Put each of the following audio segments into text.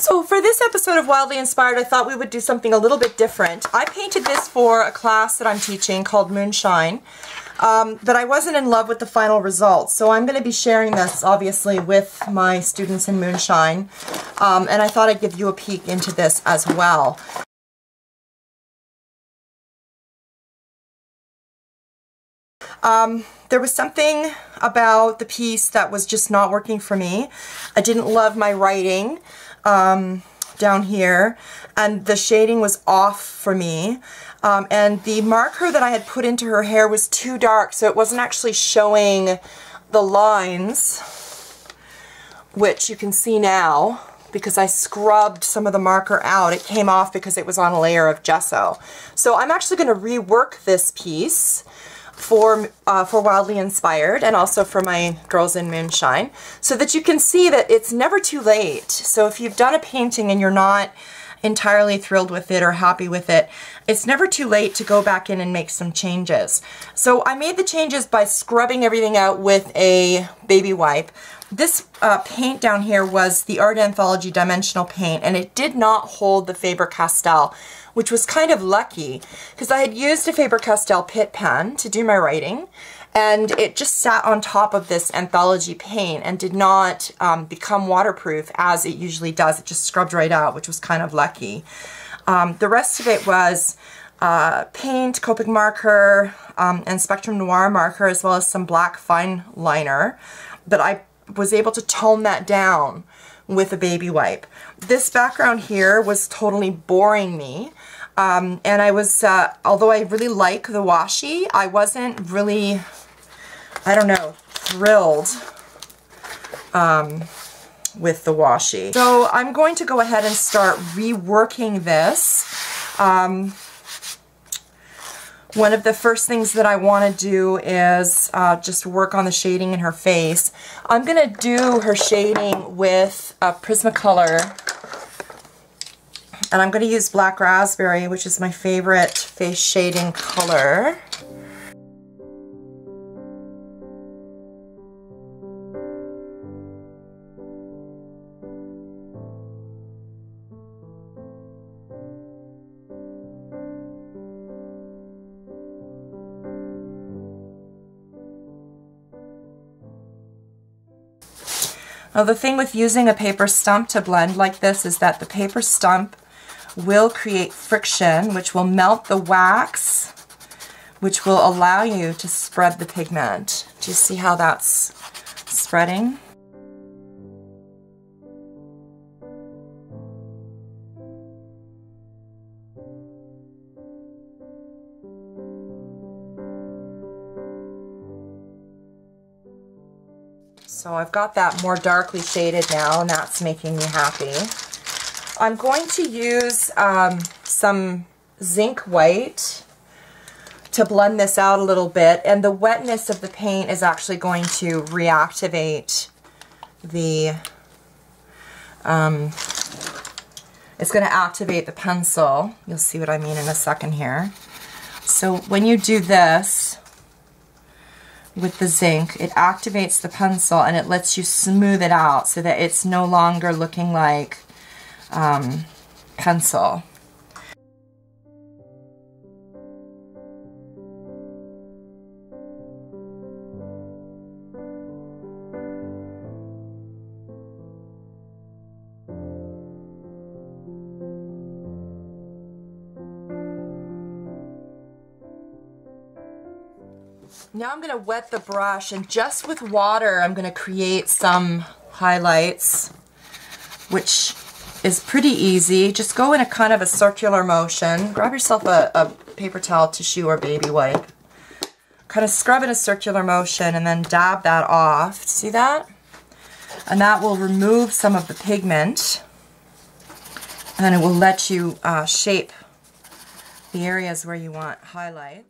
So for this episode of Wildly Inspired, I thought we would do something a little bit different. I painted this for a class that I'm teaching called Moonshine, but I wasn't in love with the final result. So I'm going to be sharing this, obviously, with my students in Moonshine, and I thought I'd give you a peek into this as well. There was something about the piece that was just not working for me. I didn't love my writing down here, and the shading was off for me. And the marker that I had put into her hair was too dark, so it wasn't actually showing the lines, which you can see now because I scrubbed some of the marker out. It came off because it was on a layer of gesso. So I'm actually going to rework this piece for Wildly Inspired and also for my girls in Moonshine, so that you can see that it's never too late. So if you've done a painting and you're not entirely thrilled with it or happy with it, it's never too late to go back in and make some changes. So I made the changes by scrubbing everything out with a baby wipe. This paint down here was the Art Anthology Dimensional Paint, and it did not hold the Faber-Castell, which was kind of lucky because I had used a Faber-Castell Pitt pen to do my writing, and it just sat on top of this Anthology paint and did not become waterproof as it usually does. It just scrubbed right out, which was kind of lucky. The rest of it was paint, Copic marker, and Spectrum Noir marker, as well as some black fine liner, but I was able to tone that down with a baby wipe. This background here was totally boring me, and I was, although I really like the washi, I wasn't really, I don't know, thrilled with the washi. So I'm going to go ahead and start reworking this. One of the first things that I want to do is just work on the shading in her face. I'm going to do her shading with a Prismacolor, and I'm going to use Black Raspberry, which is my favorite face shading color. Now the thing with using a paper stump to blend like this is that the paper stump will create friction, which will melt the wax, which will allow you to spread the pigment. Do you see how that's spreading? So I've got that more darkly shaded now, and that's making me happy. I'm going to use some zinc white to blend this out a little bit, and the wetness of the paint is actually going to reactivate the, it's going to activate the pencil. You'll see what I mean in a second here. So when you do this with the zinc, it activates the pencil and it lets you smooth it out so that it's no longer looking like pencil. Now I'm going to wet the brush, and just with water I'm going to create some highlights, which is pretty easy. Just go in a kind of a circular motion. Grab yourself a paper towel, tissue, or baby wipe. Kind of scrub in a circular motion and then dab that off. See that? And that will remove some of the pigment, and then it will let you shape the areas where you want highlights.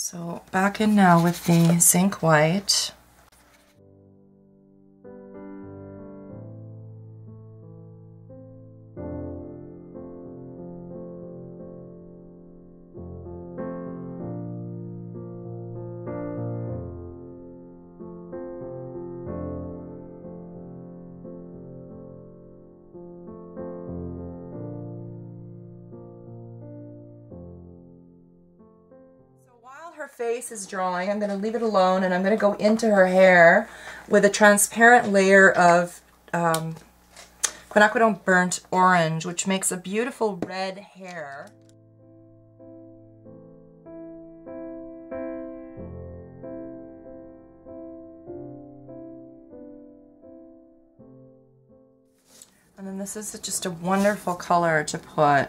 So back in now with the zinc white. Her face is drying, I'm going to leave it alone, and I'm going to go into her hair with a transparent layer of quinacridone burnt orange, which makes a beautiful red hair. And then this is just a wonderful color to put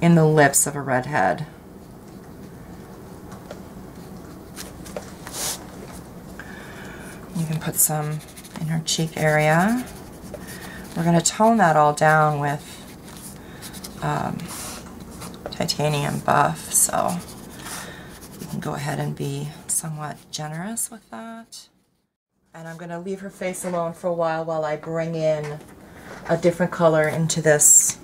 in the lips of a redhead. You can put some in her cheek area. We're going to tone that all down with titanium buff, so you can go ahead and be somewhat generous with that. And I'm going to leave her face alone for a while I bring in a different color into this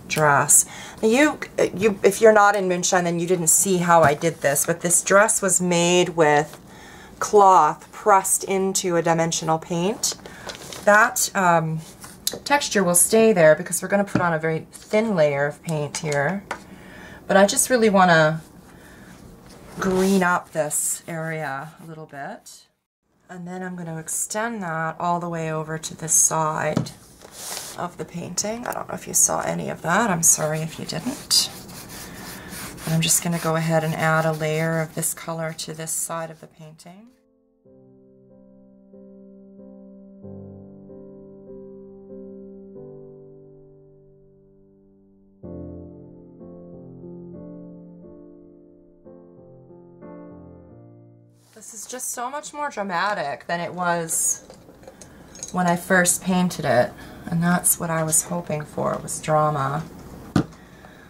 dress. If you're not in Moonshine, then you didn't see how I did this, but this dress was made with cloth pressed into a dimensional paint. That texture will stay there because we're going to put on a very thin layer of paint here. But I just really want to green up this area a little bit. And then I'm going to extend that all the way over to this side of the painting. I don't know if you saw any of that. I'm sorry if you didn't. And I'm just going to go ahead and add a layer of this color to this side of the painting. This is just so much more dramatic than it was when I first painted it, and that's what I was hoping for, was drama.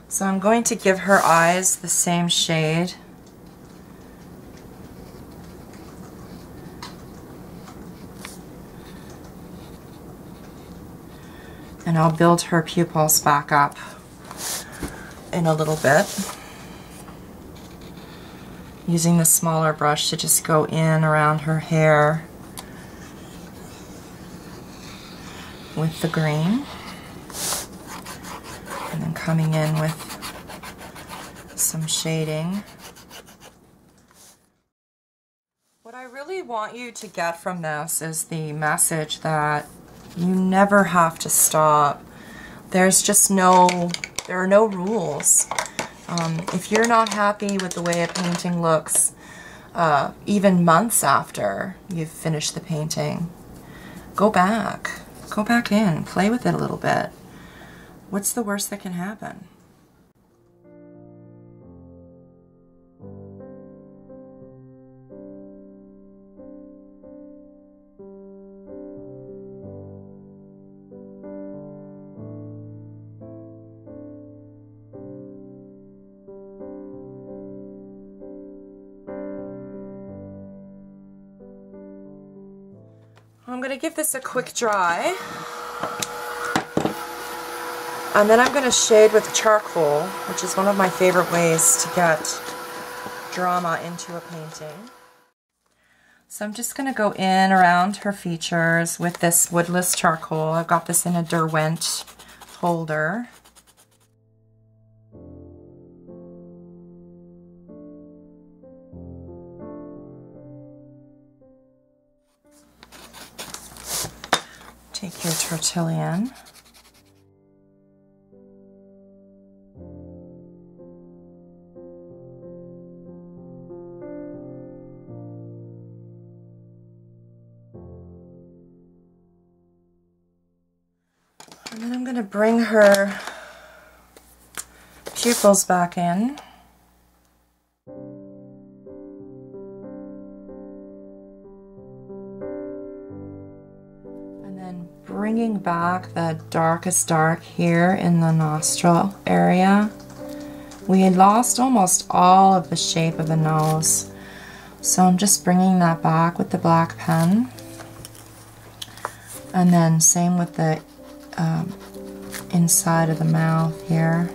So I'm going to give her eyes the same shade. And I'll build her pupils back up in a little bit, using the smaller brush to just go in around her hair with the green, and then coming in with some shading. What I really want you to get from this is the message that you never have to stop. There are no rules. If you're not happy with the way a painting looks, even months after you've finished the painting, go back in, play with it a little bit. What's the worst that can happen? I'm going to give this a quick dry, and then I'm going to shade with charcoal, which is one of my favorite ways to get drama into a painting. So I'm just going to go in around her features with this woodless charcoal. I've got this in a Derwent holder. Take your Tortillon. And then I'm going to bring her pupils back in. Bringing back the darkest dark here in the nostril area We had lost almost all of the shape of the nose. So I'm just bringing that back with the black pen. And then same with the inside of the mouth here.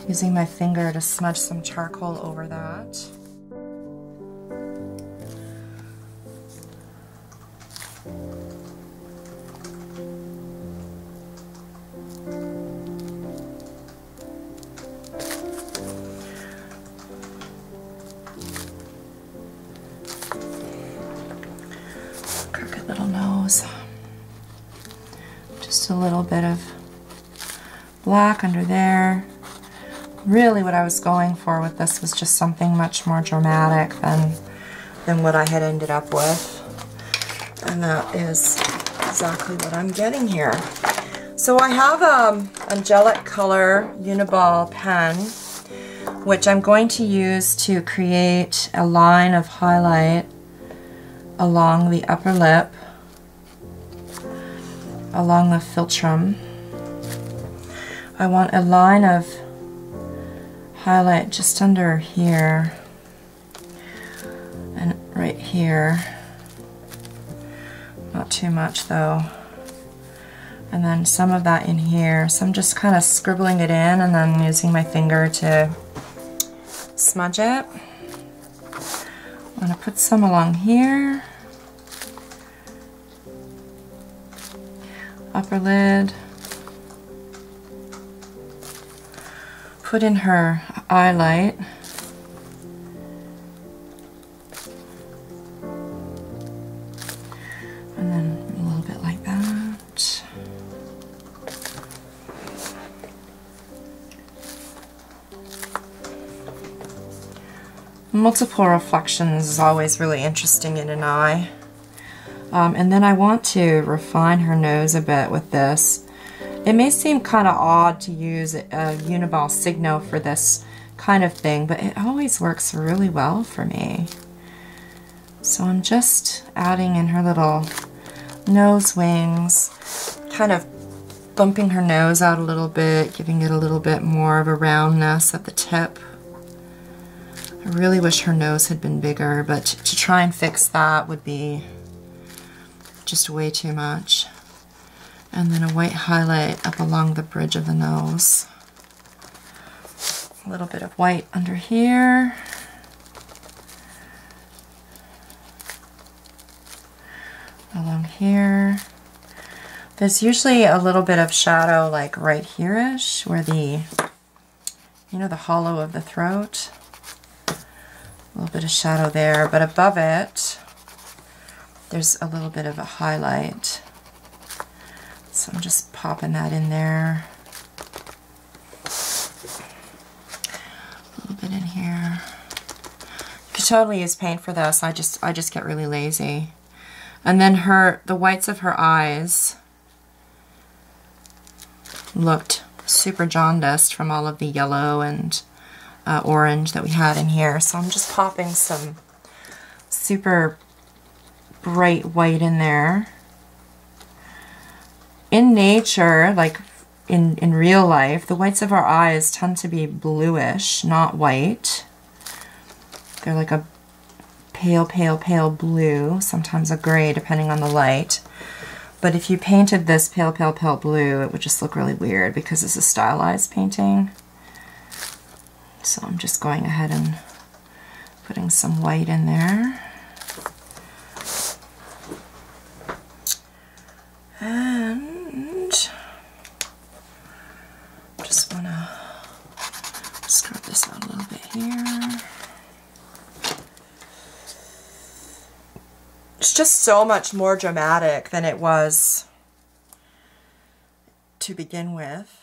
Using my finger to smudge some charcoal over that. Crooked little nose. Just a little bit of black under there. Really what I was going for with this was just something much more dramatic than what I had ended up with. And that is exactly what I'm getting here. So I have a Angelic Color Uniball pen, which I'm going to use to create a line of highlight along the upper lip, along the philtrum. I want a line of highlight just under here and right here. Not too much though. And then some of that in here. So I'm just kind of scribbling it in and then using my finger to smudge it. I'm going to put some along here. Upper lid. Put in her eyelight. And then a little bit like that. Multiple reflections is always really interesting in an eye. And then I want to refine her nose a bit with this. It may seem kind of odd to use a Uniball Signo for this kind of thing, but it always works really well for me. So I'm just adding in her little nose wings, kind of bumping her nose out a little bit, giving it a little bit more of a roundness at the tip. I really wish her nose had been bigger, but to try and fix that would be just way too much. And then a white highlight up along the bridge of the nose. A little bit of white under here. Along here. There's usually a little bit of shadow like right here-ish, where the, you know, the hollow of the throat. A little bit of shadow there, but above it, there's a little bit of a highlight. So I'm just popping that in there. A little bit in here. You could totally use paint for this. I just get really lazy. And then the whites of her eyes looked super jaundiced from all of the yellow and orange that we had in here. So I'm just popping some super bright white in there. In nature, like in real life, the whites of our eyes tend to be bluish, not white. They're like a pale, pale, pale blue, sometimes a gray depending on the light. But if you painted this pale, pale, pale blue, it would just look really weird because it's a stylized painting. So I'm just going ahead and putting some white in there. And just want to scrub this out a little bit here. It's just so much more dramatic than it was to begin with.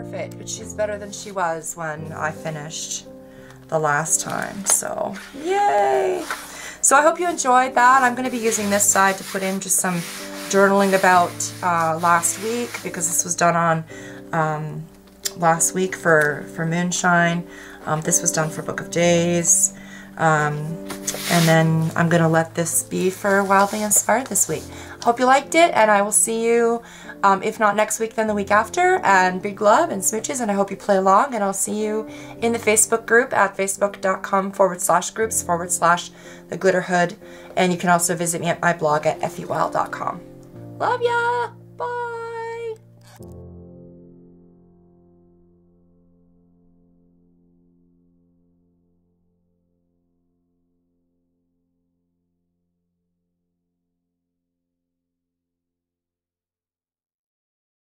perfect, but she's better than she was when I finished the last time, so yay! So I hope you enjoyed that. I'm going to be using this side to put in just some journaling about last week, because this was done on last week for Moonshine. This was done for Book of Days. And then I'm going to let this be for Wildly Inspired this week. Hope you liked it, and I will see you, if not next week, then the week after. And big love and smooches, and I hope you play along, and I'll see you in the Facebook group at facebook.com/groups/The Glitter Hood. And you can also visit me at my blog at effiewild.com. Love ya! Bye!